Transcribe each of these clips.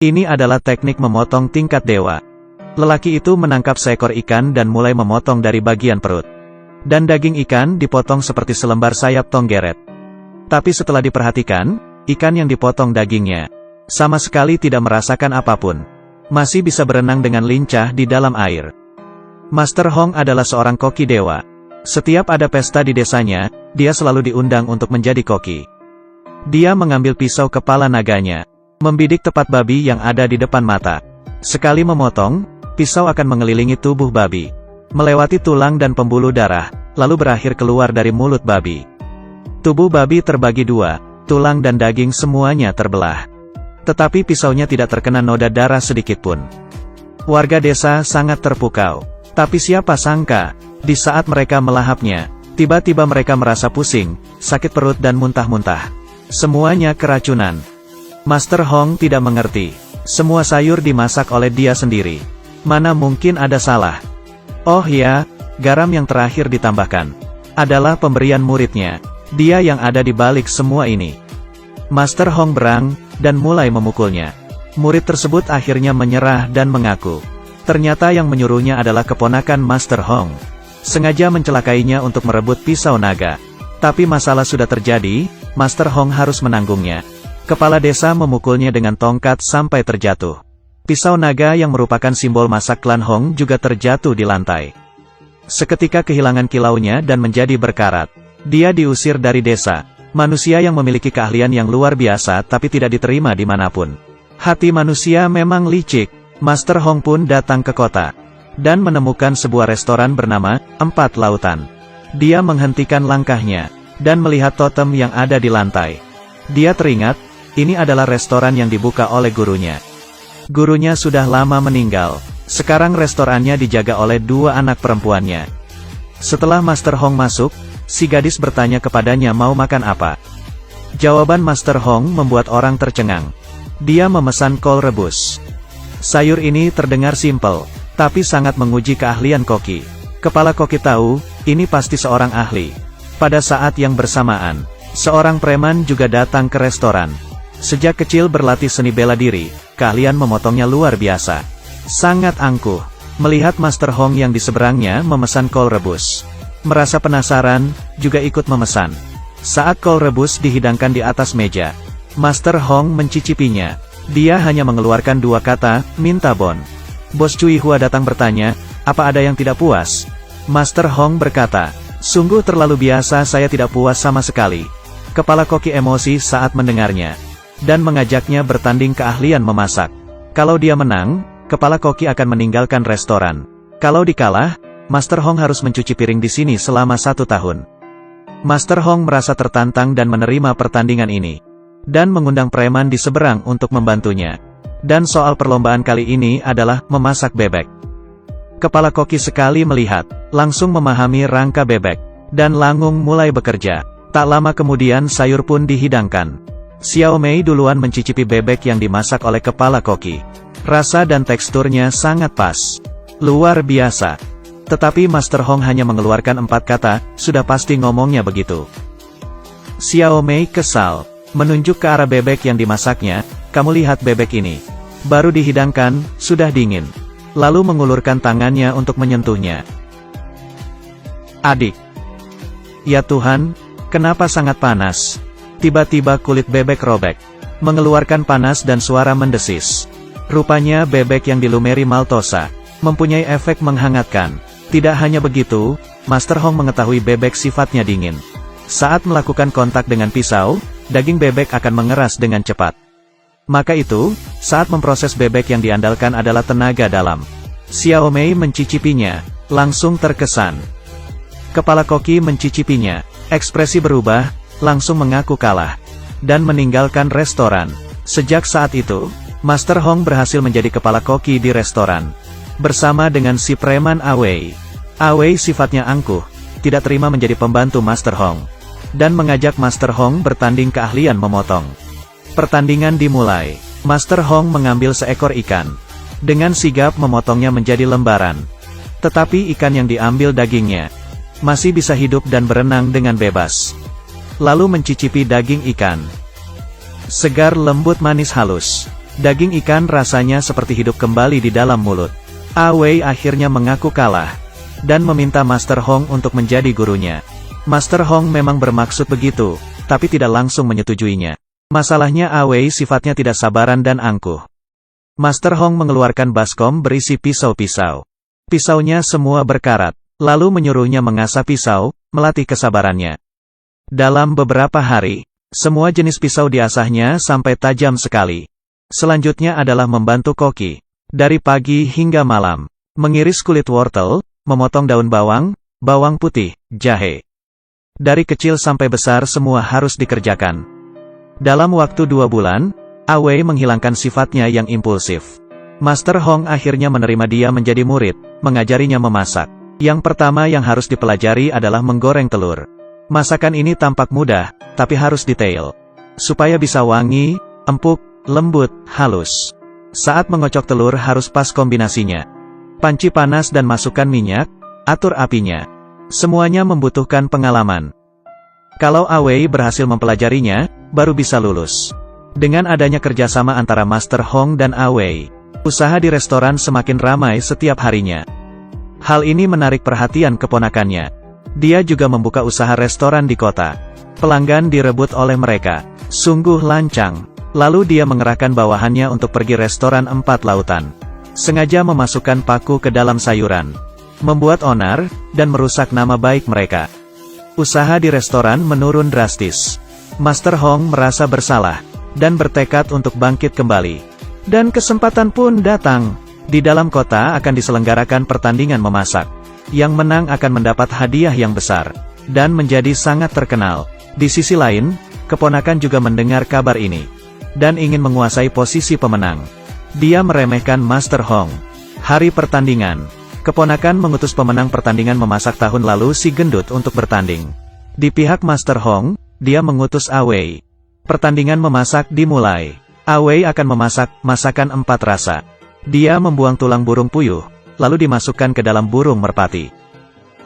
Ini adalah teknik memotong tingkat dewa. Lelaki itu menangkap seekor ikan dan mulai memotong dari bagian perut. Dan daging ikan dipotong seperti selembar sayap tonggeret. Tapi setelah diperhatikan, ikan yang dipotong dagingnya sama sekali tidak merasakan apapun. Masih bisa berenang dengan lincah di dalam air. Master Hong adalah seorang koki dewa. Setiap ada pesta di desanya, dia selalu diundang untuk menjadi koki. Dia mengambil pisau kepala naganya, membidik tepat babi yang ada di depan mata. Sekali memotong, pisau akan mengelilingi tubuh babi, melewati tulang dan pembuluh darah, lalu berakhir keluar dari mulut babi. Tubuh babi terbagi dua, tulang dan daging semuanya terbelah. Tetapi pisaunya tidak terkena noda darah sedikitpun. Warga desa sangat terpukau. Tapi siapa sangka, di saat mereka melahapnya, tiba-tiba mereka merasa pusing, sakit perut dan muntah-muntah. Semuanya keracunan. Master Hong tidak mengerti. Semua sayur dimasak oleh dia sendiri. Mana mungkin ada salah? Oh ya, garam yang terakhir ditambahkan adalah pemberian muridnya. Dia yang ada di balik semua ini. Master Hong berang, dan mulai memukulnya. Murid tersebut akhirnya menyerah dan mengaku. Ternyata yang menyuruhnya adalah keponakan Master Hong. Sengaja mencelakainya untuk merebut pisau naga. Tapi masalah sudah terjadi, Master Hong harus menanggungnya. Kepala desa memukulnya dengan tongkat sampai terjatuh. Pisau naga yang merupakan simbol masak klan Hong juga terjatuh di lantai. Seketika kehilangan kilaunya dan menjadi berkarat. Dia diusir dari desa. Manusia yang memiliki keahlian yang luar biasa tapi tidak diterima dimanapun. Hati manusia memang licik. Master Hong pun datang ke kota. Dan menemukan sebuah restoran bernama Empat Lautan. Dia menghentikan langkahnya. Dan melihat totem yang ada di lantai. Dia teringat, ini adalah restoran yang dibuka oleh gurunya. Gurunya sudah lama meninggal. Sekarang restorannya dijaga oleh dua anak perempuannya. Setelah Master Hong masuk, si gadis bertanya kepadanya mau makan apa. Jawaban Master Hong membuat orang tercengang. Dia memesan kol rebus. Sayur ini terdengar simpel, tapi sangat menguji keahlian koki. Kepala koki tahu, ini pasti seorang ahli. Pada saat yang bersamaan, seorang preman juga datang ke restoran. Sejak kecil berlatih seni bela diri, keahlian memotongnya luar biasa. Sangat angkuh, melihat Master Hong yang di seberangnya memesan kol rebus. Merasa penasaran, juga ikut memesan. Saat kol rebus dihidangkan di atas meja, Master Hong mencicipinya. Dia hanya mengeluarkan dua kata, minta bon. Bos Cui Hua datang bertanya, apa ada yang tidak puas? Master Hong berkata, sungguh terlalu biasa, saya tidak puas sama sekali. Kepala koki emosi saat mendengarnya. Dan mengajaknya bertanding keahlian memasak. Kalau dia menang, kepala koki akan meninggalkan restoran. Kalau dikalah, Master Hong harus mencuci piring di sini selama 1 tahun. Master Hong merasa tertantang dan menerima pertandingan ini. Dan mengundang preman di seberang untuk membantunya. Dan soal perlombaan kali ini adalah memasak bebek. Kepala koki sekali melihat, langsung memahami rangka bebek. Dan Langung mulai bekerja. Tak lama kemudian sayur pun dihidangkan. Xiao Mei duluan mencicipi bebek yang dimasak oleh kepala koki. Rasa dan teksturnya sangat pas. Luar biasa. Tetapi Master Hong hanya mengeluarkan 4 kata, sudah pasti ngomongnya begitu. Xiao Mei kesal, menunjuk ke arah bebek yang dimasaknya, kamu lihat bebek ini. Baru dihidangkan, sudah dingin. Lalu mengulurkan tangannya untuk menyentuhnya. Adik. Ya Tuhan, kenapa sangat panas? Tiba-tiba kulit bebek robek. Mengeluarkan panas dan suara mendesis. Rupanya bebek yang dilumeri maltosa mempunyai efek menghangatkan. Tidak hanya begitu, Master Hong mengetahui bebek sifatnya dingin. Saat melakukan kontak dengan pisau, daging bebek akan mengeras dengan cepat. Maka itu, saat memproses bebek yang diandalkan adalah tenaga dalam. Xiao Mei mencicipinya, langsung terkesan. Kepala koki mencicipinya, ekspresi berubah, langsung mengaku kalah. Dan meninggalkan restoran. Sejak saat itu, Master Hong berhasil menjadi kepala koki di restoran. Bersama dengan si preman Awei. Awei sifatnya angkuh, tidak terima menjadi pembantu Master Hong. Dan mengajak Master Hong bertanding keahlian memotong. Pertandingan dimulai. Master Hong mengambil seekor ikan. Dengan sigap memotongnya menjadi lembaran. Tetapi ikan yang diambil dagingnya masih bisa hidup dan berenang dengan bebas. Lalu mencicipi daging ikan. Segar lembut manis halus. Daging ikan rasanya seperti hidup kembali di dalam mulut. Awei akhirnya mengaku kalah, dan meminta Master Hong untuk menjadi gurunya. Master Hong memang bermaksud begitu, tapi tidak langsung menyetujuinya. Masalahnya Awei sifatnya tidak sabaran dan angkuh. Master Hong mengeluarkan baskom berisi pisau-pisau. Pisaunya semua berkarat, lalu menyuruhnya mengasah pisau, melatih kesabarannya. Dalam beberapa hari, semua jenis pisau diasahnya sampai tajam sekali. Selanjutnya adalah membantu koki, dari pagi hingga malam, mengiris kulit wortel, memotong daun bawang, bawang putih, jahe. Dari kecil sampai besar semua harus dikerjakan. Dalam waktu 2 bulan, Awei menghilangkan sifatnya yang impulsif. Master Hong akhirnya menerima dia menjadi murid, mengajarinya memasak. Yang pertama yang harus dipelajari adalah menggoreng telur. Masakan ini tampak mudah, tapi harus detail. Supaya bisa wangi, empuk, lembut, halus. Saat mengocok telur harus pas kombinasinya. Panci panas dan masukkan minyak, atur apinya. Semuanya membutuhkan pengalaman. Kalau Awei berhasil mempelajarinya, baru bisa lulus. Dengan adanya kerjasama antara Master Hong dan Awei, usaha di restoran semakin ramai setiap harinya. Hal ini menarik perhatian keponakannya. Dia juga membuka usaha restoran di kota. Pelanggan direbut oleh mereka. Sungguh lancang. Lalu dia mengerahkan bawahannya untuk pergi restoran 4 lautan. Sengaja memasukkan paku ke dalam sayuran. Membuat onar, dan merusak nama baik mereka. Usaha di restoran menurun drastis. Master Hong merasa bersalah, dan bertekad untuk bangkit kembali. Dan kesempatan pun datang. Di dalam kota akan diselenggarakan pertandingan memasak. Yang menang akan mendapat hadiah yang besar, dan menjadi sangat terkenal. Di sisi lain, keponakan juga mendengar kabar ini, dan ingin menguasai posisi pemenang. Dia meremehkan Master Hong. Hari pertandingan, keponakan mengutus pemenang pertandingan memasak tahun lalu si gendut untuk bertanding. Di pihak Master Hong, dia mengutus Awei. Pertandingan memasak dimulai. Awei akan memasak masakan 4 rasa. Dia membuang tulang burung puyuh, lalu dimasukkan ke dalam burung merpati.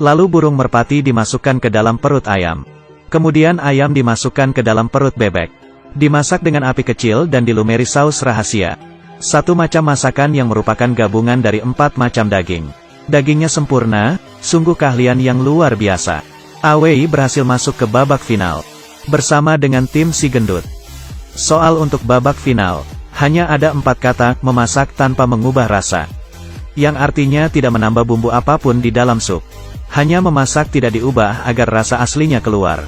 Lalu burung merpati dimasukkan ke dalam perut ayam. Kemudian ayam dimasukkan ke dalam perut bebek. Dimasak dengan api kecil dan dilumeri saus rahasia. 1 macam masakan yang merupakan gabungan dari 4 macam daging. Dagingnya sempurna, sungguh keahlian yang luar biasa. Awei berhasil masuk ke babak final, bersama dengan tim si gendut. Soal untuk babak final, hanya ada 4 kata, memasak tanpa mengubah rasa. Yang artinya tidak menambah bumbu apapun di dalam sup. Hanya memasak tidak diubah agar rasa aslinya keluar.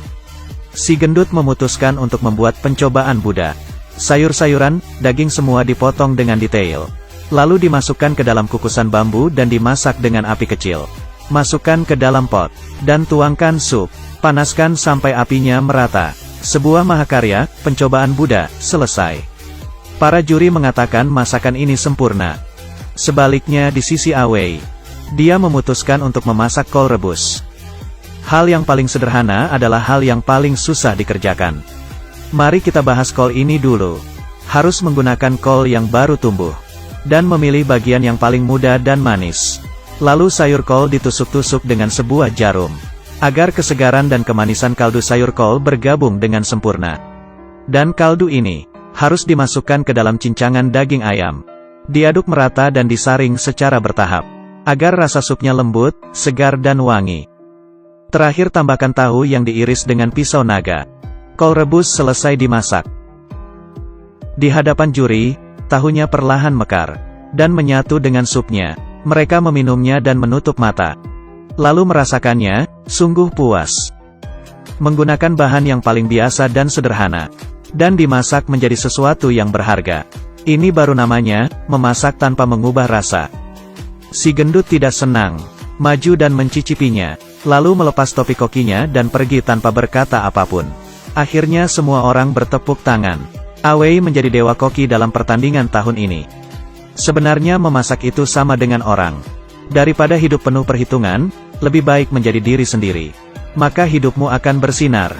Si gendut memutuskan untuk membuat pencobaan Buddha. Sayur-sayuran, daging semua dipotong dengan detail. Lalu dimasukkan ke dalam kukusan bambu dan dimasak dengan api kecil. Masukkan ke dalam pot, dan tuangkan sup. Panaskan sampai apinya merata. Sebuah mahakarya, pencobaan Buddha, selesai. Para juri mengatakan masakan ini sempurna. Sebaliknya di sisi Awei, dia memutuskan untuk memasak kol rebus. Hal yang paling sederhana adalah hal yang paling susah dikerjakan. Mari kita bahas kol ini dulu. Harus menggunakan kol yang baru tumbuh. Dan memilih bagian yang paling muda dan manis. Lalu sayur kol ditusuk-tusuk dengan sebuah jarum. Agar kesegaran dan kemanisan kaldu sayur kol bergabung dengan sempurna. Dan kaldu ini harus dimasukkan ke dalam cincangan daging ayam. Diaduk merata dan disaring secara bertahap. Agar rasa supnya lembut, segar dan wangi. Terakhir tambahkan tahu yang diiris dengan pisau naga. Kol rebus selesai dimasak. Di hadapan juri, tahunya perlahan mekar. Dan menyatu dengan supnya. Mereka meminumnya dan menutup mata. Lalu merasakannya, sungguh puas. Menggunakan bahan yang paling biasa dan sederhana. Dan dimasak menjadi sesuatu yang berharga. Ini baru namanya, memasak tanpa mengubah rasa. Si gendut tidak senang. Maju dan mencicipinya. Lalu melepas topi kokinya dan pergi tanpa berkata apapun. Akhirnya semua orang bertepuk tangan. Awei menjadi dewa koki dalam pertandingan tahun ini. Sebenarnya memasak itu sama dengan orang. Daripada hidup penuh perhitungan, lebih baik menjadi diri sendiri. Maka hidupmu akan bersinar.